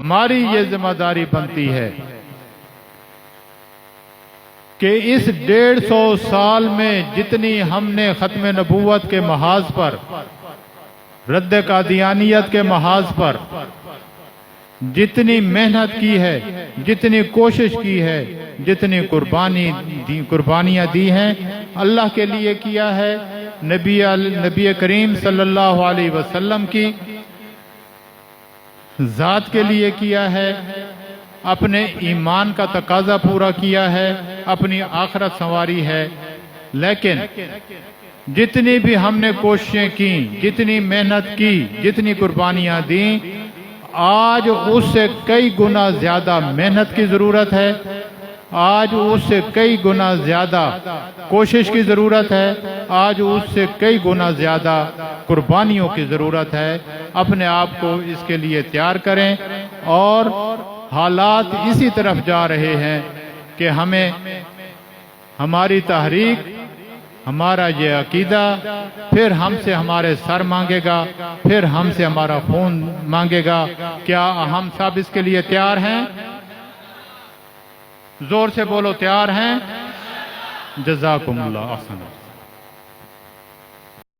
ہماری یہ ذمہ داری بنتی ہے کہ اس 150 سال میں جتنی ہم نے ختم نبوت کے محاذ پر، رد قادیانیت کے محاذ پر جتنی محنت کی ہے، جتنی کوشش کی ہے، جتنی قربانیاں دی ہیں، اللہ کے لیے کیا ہے، نبی کریم صلی اللہ علیہ وسلم کی ذات کے لیے کیا ہے، اپنے ایمان کا تقاضا پورا کیا ہے، اپنی آخرت سنواری ہے۔ لیکن جتنی بھی ہم نے کوششیں کی، جتنی محنت کی، جتنی قربانیاں دیں، آج اس سے کئی گنا زیادہ محنت کی ضرورت ہے، آج اس سے کئی گنا زیادہ کوشش کی ضرورت ہے، آج اس سے کئی گنا زیادہ قربانیوں کی ضرورت ہے۔ اپنے آپ کو اس کے لیے تیار کریں، اور حالات اسی طرف جا رہے ہیں کہ ہمیں ہماری تحریک، ہمارا یہ عقیدہ پھر ہم سے ہمارے سر مانگے گا، پھر ہم سے ہمارا خون مانگے گا۔ کیا ہم سب اس کے لیے تیار ہیں؟ زور سے بولو، تیار ہیں؟ جزاکم اللہ احسن۔